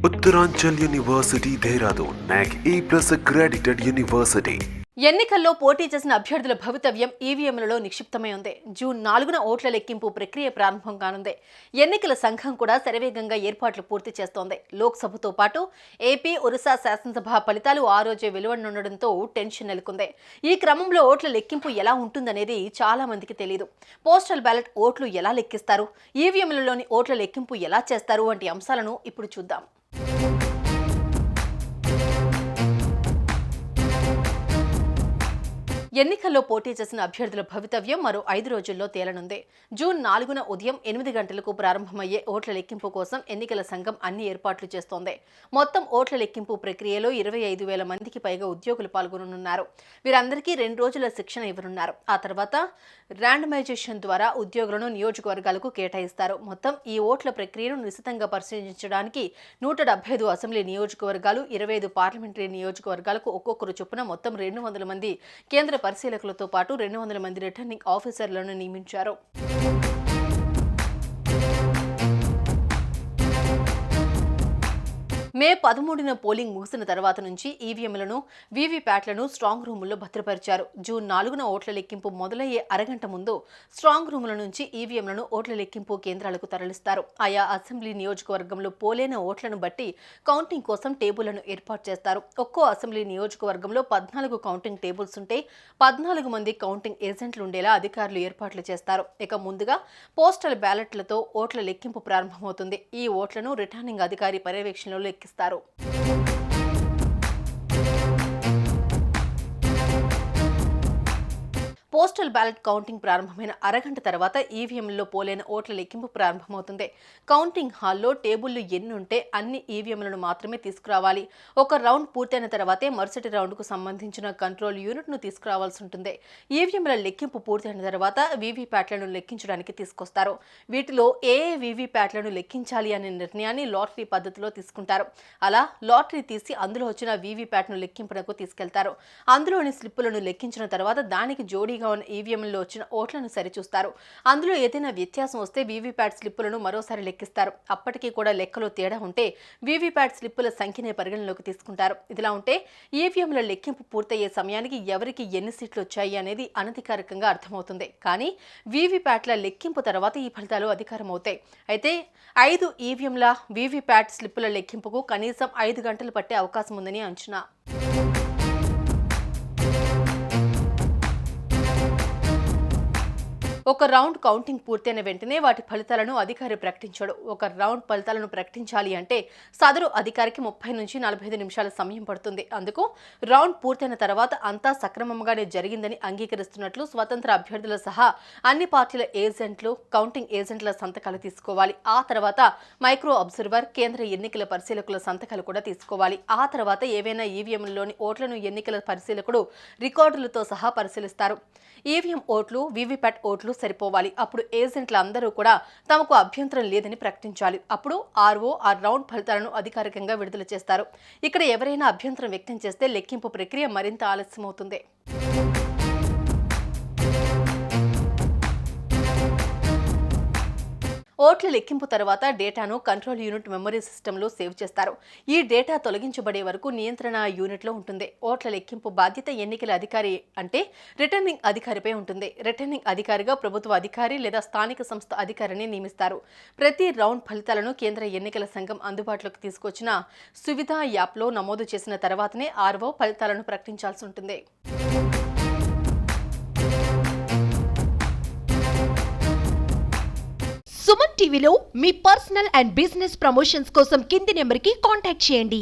Uttaranchal University, Dehradun, NAC A+ accredited university. ఎన్నికల్లో పోటీ చేసిన అభ్యర్థుల భవితవ్యం ఈవీఎంలలో నిక్షిప్తమై ఉంది. జూన్ 4న ఓట్ల లెక్కింపు ప్రక్రియ ప్రారంభం కానుంది. ఎన్నికల సంఘం కూడా శరవేగంగా ఏర్పాట్లు పూర్తి చేస్తోంది. లోక్సభతో పాటు ఏపీ, ఒరిస్సా శాసనసభ ఫలితాలు ఆ రోజే వెలువడనుండడంతో టెన్షన్ నెలకొంది. ఈ క్రమంలో ఓట్ల లెక్కింపు ఎలా ఉంటుందనేది చాలా మందికి తెలియదు. పోస్టల్ బ్యాలెట్ ఓట్లు ఎలా లెక్కిస్తారు, ఈవీఎంలలోని ఓట్ల లెక్కింపు ఎలా చేస్తారు వంటి అంశాలను ఇప్పుడు చూద్దాం. ఎన్నికల్లో పోటీ చేసిన అభ్యర్థుల భవితవ్యం మరో 5 రోజుల్లో తేలనుంది. జూన్ 4న ఉదయం 8 గంటలకు ప్రారంభమయ్యే ఓట్ల లెక్కింపు కోసం ఎన్నికల సంఘం అన్ని ఏర్పాట్లు చేస్తోంది. మొత్తం ఓట్ల లెక్కింపు ప్రక్రియలో 25,000 మందికి పైగా ఉద్యోగులు పాల్గొననున్నారు. వీరందరికీ 2 రోజుల శిక్షణ ఇవ్వనున్నారు. ఆ తర్వాత ర్యాండమైజేషన్ ద్వారా ఉద్యోగులను నియోజకవర్గాలకు కేటాయిస్తారు. మొత్తం ఈ ఓట్ల ప్రక్రియను నిశితంగా పరిశీలించడానికి 175 అసెంబ్లీ నియోజకవర్గాలు, 25 పార్లమెంటరీ నియోజకవర్గాలకు ఒక్కొక్కరు చొప్పున మొత్తం 200 మంది కేంద్ర పరిశీలకులతో పాటు 200 మంది రిటర్నింగ్ ఆఫీసర్లను నియమించారు. మే 13న పోలింగ్ ముగిసిన తర్వాత నుంచి ఈవీఎంలను, వీవీప్యాట్లను స్ట్రాంగ్ రూముల్లో భద్రపరిచారు. జూన్ 4న ఓట్ల లెక్కింపు మొదలయ్యే అరగంట ముందు స్ట్రాంగ్ రూముల నుంచి ఈవీఎంలను ఓట్ల లెక్కింపు కేంద్రాలకు తరలిస్తారు. ఆయా అసెంబ్లీ నియోజకవర్గంలో పోలైన ఓట్లను బట్టి కౌంటింగ్ కోసం టేబుళ్లను ఏర్పాటు చేస్తారు. ఒక్కో అసెంబ్లీ నియోజకవర్గంలో 14 కౌంటింగ్ టేబుల్స్ ఉంటే 14 మంది కౌంటింగ్ ఏజెంట్లు ఉండేలా అధికారులు ఏర్పాట్లు చేస్తారు. ఇక ముందుగా పోస్టల్ బ్యాలెట్లతో ఓట్ల లెక్కింపు ప్రారంభమవుతుంది. ఈ ఓట్లను రిటర్నింగ్ అధికారి పర్యవేక్షణలో లెక్కిస్తారు. పోస్టల్ బ్యాలెట్ కౌంటింగ్ ప్రారంభమైన అరగంట తర్వాత ఈవీఎంలలో పోలైన ఓట్ల లెక్కింపు ప్రారంభమవుతుంది. కౌంటింగ్ హాల్లో టేబుళ్లు ఎన్ని ఉంటే అన్ని ఈవీఎంలను మాత్రమే తీసుకురావాలి. ఒక రౌండ్ పూర్తయిన తర్వాతే మరుసటి రౌండ్కు సంబంధించిన కంట్రోల్ యూనిట్ను తీసుకురావాల్సి ఉంటుంది. ఈవీఎంల లెక్కింపు పూర్తయిన తర్వాత వీవీప్యాట్లను లెక్కించడానికి తీసుకొస్తారు. వీటిలో ఏ వీవీప్యాట్లను లెక్కించాలి అనే నిర్ణయాన్ని లాటరీ పద్ధతిలో తీసుకుంటారు. అలా లాటరీ తీసి అందులో వచ్చిన వీవీప్యాట్ను లెక్కింపునకు తీసుకెళ్తారు. అందులోని స్లిప్పులను లెక్కించిన తర్వాత దానికి జోడీగా ఉన్న ఈవీఎంలో వచ్చిన ఓట్లను సరిచూస్తారు. అందులో ఏదైనా వ్యత్యాసం వస్తే వీవీప్యాట్ స్లిప్పులను మరోసారి లెక్కిస్తారు. అప్పటికీ కూడా లెక్కలో తేడా ఉంటే వీవీప్యాట్ స్లిప్పుల సంఖ్యనే పరిగణలోకి తీసుకుంటారు. ఇదిలా ఉంటే ఈవీఎంల లెక్కింపు పూర్తయ్యే సమయానికి ఎవరికి ఎన్ని సీట్లు వచ్చాయి అనేది అనధికారికంగా అర్థమవుతుంది. కానీ వీవీప్యాట్ల లెక్కింపు తర్వాత ఈ ఫలితాలు అధికారమవుతాయి. అయితే 5 ఈవీఎంల వీవీప్యాట్ స్లిప్పుల లెక్కింపుకు కనీసం 5 గంటలు పట్టే అవకాశం ఉందని అంచనా. ఒక రౌండ్ కౌంటింగ్ పూర్తయిన వెంటనే వాటి ఫలితాలను అధికారి ప్రకటించాడు. ఒక రౌండ్ ఫలితాలను ప్రకటించాలి అంటే సదరు అధికారికి 30 నుంచి 45 నిమిషాల సమయం పడుతుంది. అందుకు రౌండ్ పూర్తయిన తర్వాత అంతా సక్రమంగానే జరిగిందని అంగీకరిస్తున్నట్లు స్వతంత్ర అభ్యర్థుల సహా అన్ని పార్టీల ఏజెంట్లు, కౌంటింగ్ ఏజెంట్ల సంతకాలు తీసుకోవాలి. ఆ తర్వాత మైక్రో అబ్జర్వర్, కేంద్ర ఎన్నికల పరిశీలకుల సంతకాలు కూడా తీసుకోవాలి. ఆ తర్వాత ఏవైనా ఈవీఎంలోని ఓట్లను ఎన్నికల పరిశీలకుడు రికార్డులతో సహా పరిశీలిస్తారు. ఈవీఎం ఓట్లు, వీవీప్యాట్ ఓట్లు సరిపోవాలి. అప్పుడు ఏజెంట్ల అందరూ కూడా తమకు అభ్యంతరం లేదని ప్రకటించాలి. అప్పుడు ఆర్ఓ ఆ రౌండ్ ఫలితాలను అధికారికంగా విడుదల చేస్తారు. ఇక్కడ ఎవరైనా అభ్యంతరం వ్యక్తం చేస్తే లెక్కింపు ప్రక్రియ మరింత ఆలస్యమవుతుంది. ఓట్ల లెక్కింపు తర్వాత డేటాను కంట్రోల్ యూనిట్ మెమరీ సిస్టంలో సేవ్ చేస్తారు. ఈ డేటా తొలగించబడే వరకు నియంత్రణ యూనిట్లో ఉంటుంది. ఓట్ల లెక్కింపు బాధ్యత ఎన్నికల అధికారి అంటే రిటర్నింగ్ అధికారిపై ఉంటుంది. రిటర్నింగ్ అధికారిగా ప్రభుత్వ అధికారి లేదా స్థానిక సంస్థ అధికారిని నియమిస్తారు. ప్రతి రౌండ్ ఫలితాలను కేంద్ర ఎన్నికల సంఘం అందుబాటులోకి తీసుకొచ్చిన సువిధ యాప్లో నమోదు చేసిన తర్వాతనే ఆర్ఓ ఫలితాలను ప్రకటించాల్సి ఉంటుంది. సుమన్ టీవీలో మీ పర్సనల్ అండ్ బిజినెస్ ప్రమోషన్స్ కోసం కింది నెంబర్కి కాంటాక్ట్ చేయండి.